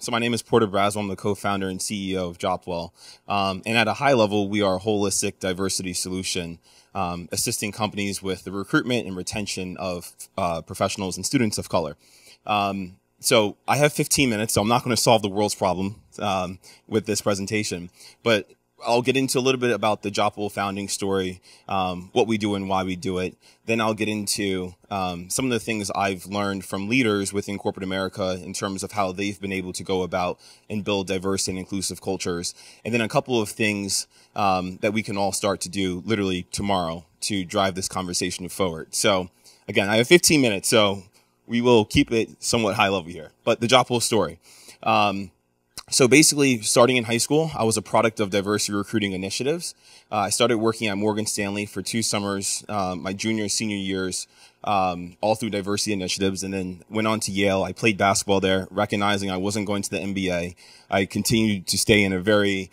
So my name is Porter Braswell. I'm the co-founder and CEO of Jopwell. And at a high level, we are a holistic diversity solution, assisting companies with the recruitment and retention of professionals and students of color. So I have 15 minutes, so I'm not going to solve the world's problem with this presentation, but I'll get into a little bit about the Jopwell founding story, what we do and why we do it. Then I'll get into some of the things I've learned from leaders within corporate America in terms of how they've been able to go about and build diverse and inclusive cultures. And then a couple of things that we can all start to do literally tomorrow to drive this conversation forward. So again, I have 15 minutes, so we will keep it somewhat high level here. But the Jopwell story. So basically, starting in high school, I was a product of diversity recruiting initiatives. I started working at Morgan Stanley for 2 summers, my junior and senior years, all through diversity initiatives, and then went on to Yale. I played basketball there, recognizing I wasn't going to the NBA. I continued to stay in a very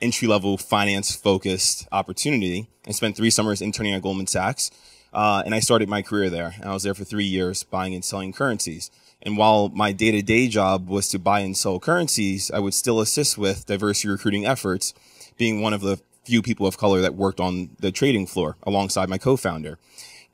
entry-level, finance-focused opportunity and spent 3 summers interning at Goldman Sachs. And I started my career there. And I was there for 3 years buying and selling currencies. And while my day-to-day job was to buy and sell currencies, I would still assist with diversity recruiting efforts, being one of the few people of color that worked on the trading floor alongside my co-founder.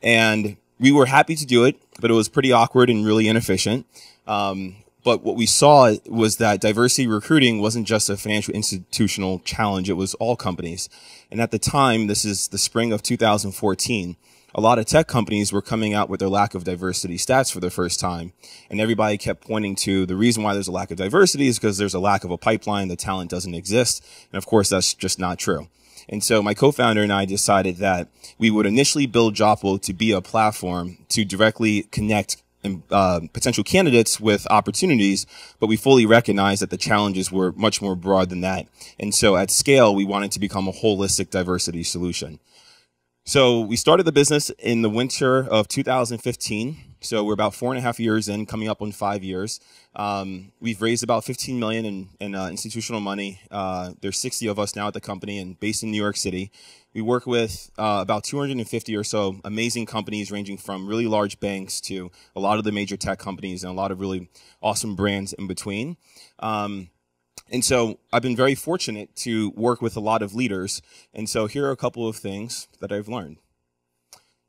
And we were happy to do it, but it was pretty awkward and really inefficient. But what we saw was that diversity recruiting wasn't just a financial institutional challenge. It was all companies. And at the time, this is the spring of 2014, a lot of tech companies were coming out with their lack of diversity stats for the first time. And everybody kept pointing to the reason why there's a lack of diversity is because there's a lack of a pipeline. The talent doesn't exist. And of course, that's just not true. And so my co-founder and I decided that we would initially build Jopwell to be a platform to directly connect potential candidates with opportunities, but we fully recognized that the challenges were much more broad than that. And so at scale, we wanted to become a holistic diversity solution. So we started the business in the winter of 2015. So we're about 4.5 years in, coming up on 5 years. We've raised about 15 million in institutional money. There's 60 of us now at the company and based in New York City. We work with about 250 or so amazing companies ranging from really large banks to a lot of the major tech companies and a lot of really awesome brands in between. And so I've been very fortunate to work with a lot of leaders. And so here are a couple of things that I've learned.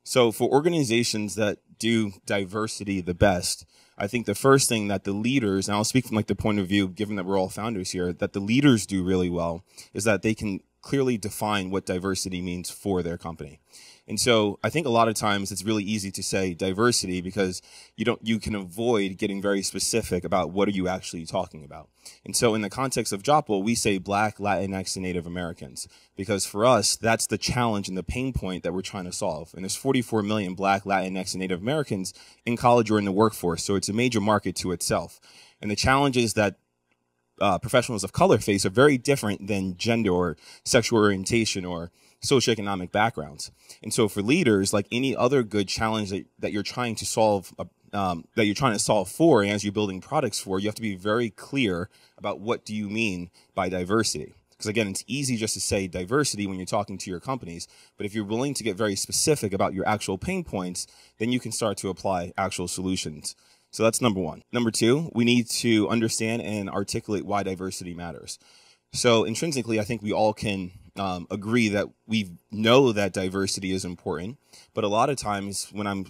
So for organizations that do diversity the best, I think the first thing that the leaders, and I'll speak from like the point of view, given that we're all founders here, that the leaders do really well is that they can clearly define what diversity means for their company. And so I think a lot of times it's really easy to say diversity because you can avoid getting very specific about what are you actually talking about. And so in the context of Jopwell, we say Black, Latinx, and Native Americans because for us, that's the challenge and the pain point that we're trying to solve. And there's 44 million Black, Latinx, and Native Americans in college or in the workforce. So it's a major market to itself. And the challenges that professionals of color face are very different than gender or sexual orientation or socioeconomic backgrounds. And so for leaders, like any other good challenge that you're trying to solve, for, and as you're building products for, you have to be very clear about what do you mean by diversity. Because again, it's easy just to say diversity when you're talking to your companies, but if you're willing to get very specific about your actual pain points, then you can start to apply actual solutions. So that's number one. Number two, we need to understand and articulate why diversity matters. So intrinsically, I think we all can agree that we know that diversity is important, but a lot of times when I'm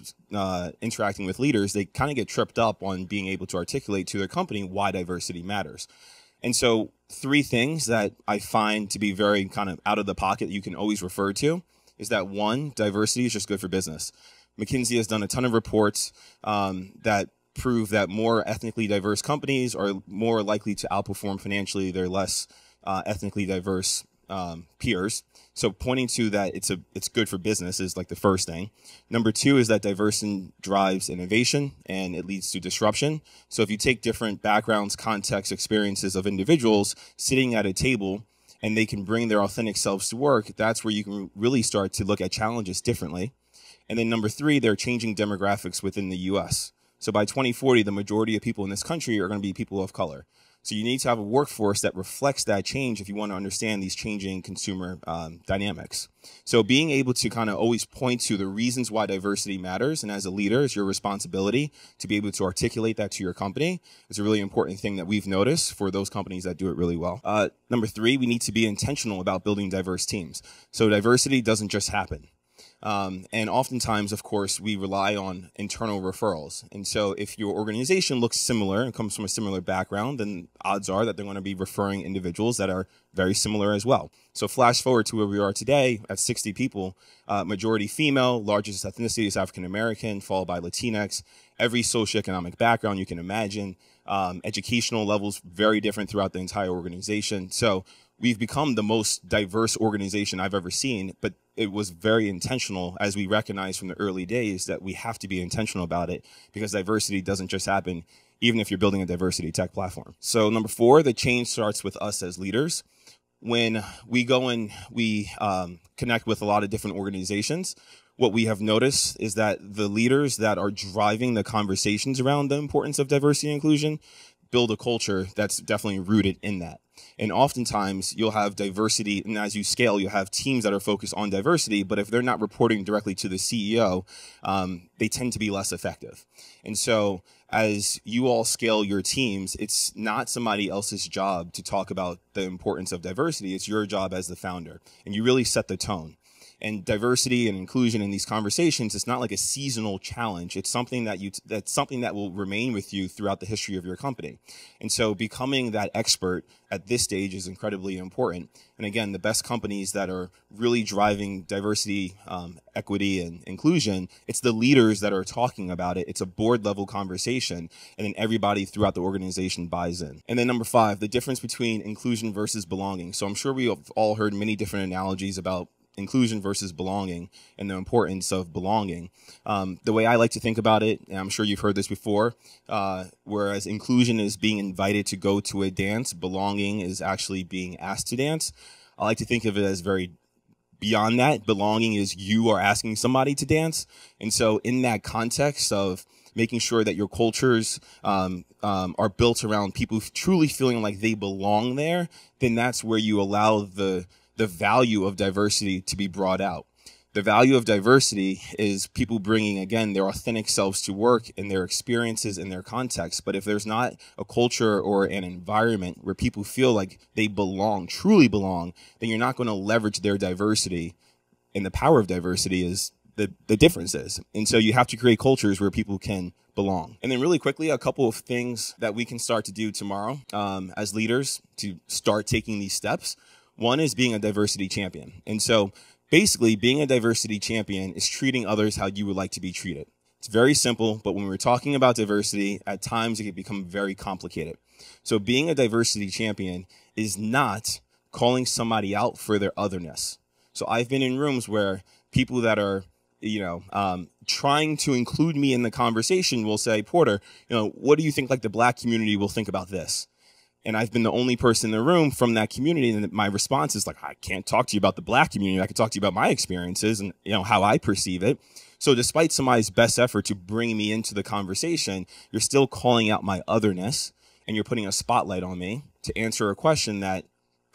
interacting with leaders, they kind of get tripped up on being able to articulate to their company why diversity matters. And so 3 things that I find to be very kind of out of the pocket that you can always refer to is that 1, diversity is just good for business. McKinsey has done a ton of reports that prove that more ethnically diverse companies are more likely to outperform financially their less ethnically diverse peers. So pointing to that it's good for business is like the first thing. Number 2 is that diversity drives innovation and it leads to disruption. So if you take different backgrounds, contexts, experiences of individuals sitting at a table and they can bring their authentic selves to work, that's where you can really start to look at challenges differently. And then number 3, they're changing demographics within the US. So by 2040, the majority of people in this country are going to be people of color. So you need to have a workforce that reflects that change if you want to understand these changing consumer dynamics. So being able to kind of always point to the reasons why diversity matters, and as a leader, it's your responsibility to be able to articulate that to your company. It's a really important thing that we've noticed for those companies that do it really well. Number 3, we need to be intentional about building diverse teams. So diversity doesn't just happen. And oftentimes, of course, we rely on internal referrals. And so if your organization looks similar and comes from a similar background, then odds are that they're going to be referring individuals that are very similar as well. So flash forward to where we are today at 60 people, majority female, largest ethnicity is African American, followed by Latinx, every socioeconomic background you can imagine, educational levels very different throughout the entire organization. So we've become the most diverse organization I've ever seen, but it was very intentional, as we recognized from the early days that we have to be intentional about it, because diversity doesn't just happen, even if you're building a diversity tech platform. So number 4, the change starts with us as leaders. When we go and we connect with a lot of different organizations, what we have noticed is that the leaders that are driving the conversations around the importance of diversity and inclusion build a culture that's definitely rooted in that. And oftentimes you'll have diversity, and as you scale, you'll have teams that are focused on diversity, but if they're not reporting directly to the CEO, they tend to be less effective. And so as you all scale your teams, it's not somebody else's job to talk about the importance of diversity. It's your job as the founder, and you really set the tone. And diversity and inclusion in these conversations, it's not like a seasonal challenge. It's something that's something that will remain with you throughout the history of your company. And so becoming that expert at this stage is incredibly important. And again, the best companies that are really driving diversity, equity, and inclusion, it's the leaders that are talking about it. It's a board level conversation, and then everybody throughout the organization buys in. And then number 5, the difference between inclusion versus belonging. So I'm sure we have all heard many different analogies about inclusion versus belonging and the importance of belonging. The way I like to think about it, and I'm sure you've heard this before, whereas inclusion is being invited to go to a dance, belonging is actually being asked to dance. I like to think of it as very beyond that. Belonging is you are asking somebody to dance. And so in that context of making sure that your cultures are built around people truly feeling like they belong there, then that's where you allow the value of diversity to be brought out. The value of diversity is people bringing, again, their authentic selves to work in their experiences and their context. But if there's not a culture or an environment where people feel like they belong, truly belong, then you're not going to leverage their diversity. And the power of diversity is the differences. And so you have to create cultures where people can belong. And then really quickly, a couple of things that we can start to do tomorrow as leaders to start taking these steps. One is being a diversity champion. And so basically being a diversity champion is treating others how you would like to be treated. It's very simple, but when we're talking about diversity, at times it can become very complicated. So being a diversity champion is not calling somebody out for their otherness. So I've been in rooms where people that are, trying to include me in the conversation will say, Porter, what do you think like the Black community will think about this? And I've been the only person in the room from that community. And my response is like, I can't talk to you about the Black community. I can talk to you about my experiences and, how I perceive it. So despite somebody's best effort to bring me into the conversation, you're still calling out my otherness and you're putting a spotlight on me to answer a question that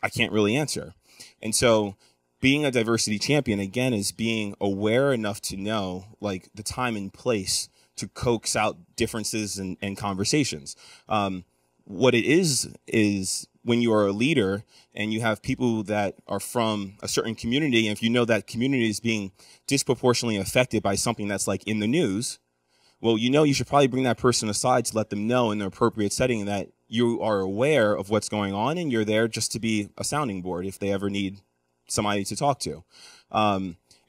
I can't really answer. And so being a diversity champion, again, is being aware enough to know like the time and place to coax out differences and conversations. What it is when you are a leader and you have people that are from a certain community, and if you know that community is being disproportionately affected by something that's like in the news, well, you should probably bring that person aside to let them know in the appropriate setting that you are aware of what's going on and you're there just to be a sounding board if they ever need somebody to talk to.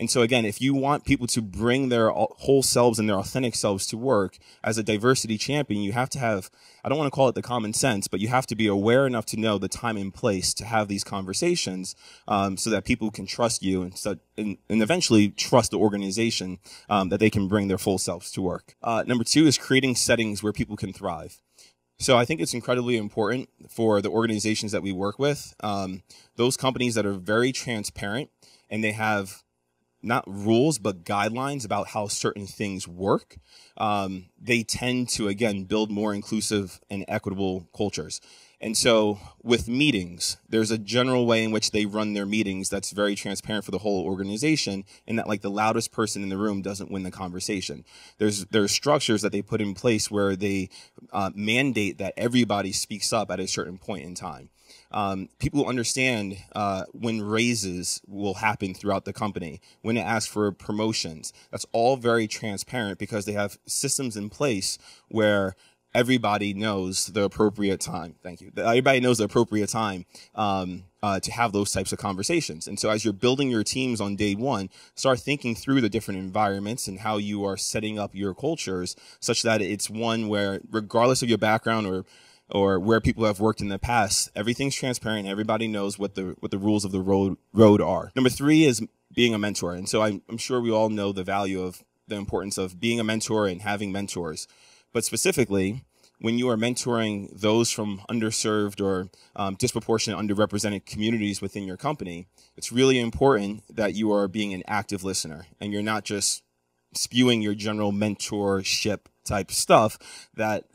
And so again, if you want people to bring their whole selves and their authentic selves to work as a diversity champion, you have to have, I don't want to call it the common sense, but you have to be aware enough to know the time and place to have these conversations so that people can trust you and eventually trust the organization that they can bring their full selves to work. Number 2 is creating settings where people can thrive. So I think it's incredibly important for the organizations that we work with, those companies that are very transparent and they have not rules, but guidelines about how certain things work. They tend to, again, build more inclusive and equitable cultures. And so with meetings, there's a general way in which they run their meetings that's very transparent for the whole organization, and that like the loudest person in the room doesn't win the conversation. There's structures that they put in place where they mandate that everybody speaks up at a certain point in time. People understand when raises will happen throughout the company, when it asks for promotions. That's all very transparent because they have systems in place where everybody knows the appropriate time. Thank you. Everybody knows the appropriate time to have those types of conversations. And so as you're building your teams on day one, start thinking through the different environments and how you are setting up your cultures such that it's one where, regardless of your background or where people have worked in the past, everything's transparent. Everybody knows what the rules of the road are. Number 3 is being a mentor. And so I'm sure we all know the value of the importance of being a mentor and having mentors. But specifically, when you are mentoring those from underserved or disproportionate underrepresented communities within your company, it's really important that you are being an active listener and you're not just spewing your general mentorship type stuff that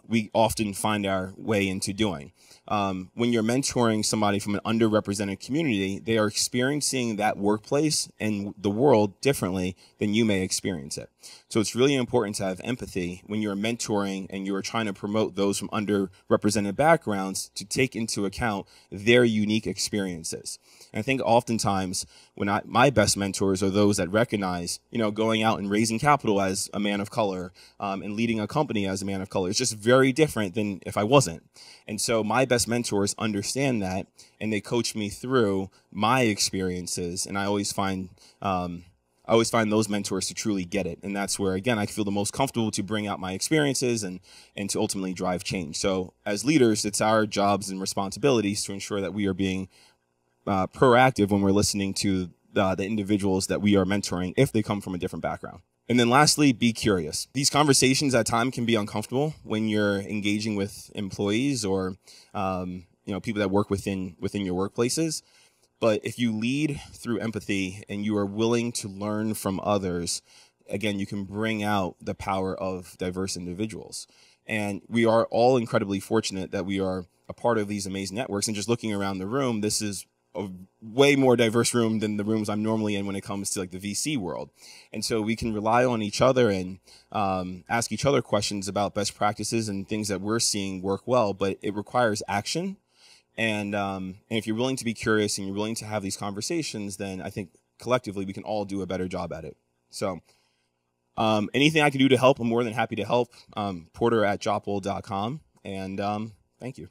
we often find our way into doing. When you're mentoring somebody from an underrepresented community, they are experiencing that workplace and the world differently than you may experience it. So it's really important to have empathy when you're mentoring and you're trying to promote those from underrepresented backgrounds to take into account their unique experiences. And I think oftentimes my best mentors are those that recognize, going out and raising capital as a man of color and leading a company as a man of color. It's just very different than if I wasn't. And so my best mentors understand that, and they coach me through my experiences. And I always find those mentors to truly get it. And that's where, again, I feel the most comfortable to bring out my experiences and to ultimately drive change. So as leaders, it's our jobs and responsibilities to ensure that we are being proactive when we're listening to the individuals that we are mentoring if they come from a different background. And then lastly, be curious. These conversations at times can be uncomfortable when you're engaging with employees or people that work within your workplaces. But if you lead through empathy and you are willing to learn from others, again, you can bring out the power of diverse individuals. And we are all incredibly fortunate that we are a part of these amazing networks. And just looking around the room, this is a way more diverse room than the rooms I'm normally in when it comes to like the VC world. And so we can rely on each other and ask each other questions about best practices and things that we're seeing work well, but it requires action. And if you're willing to be curious and you're willing to have these conversations, then I think collectively we can all do a better job at it. So anything I can do to help, I'm more than happy to help. Porter@jopwell.com. And thank you.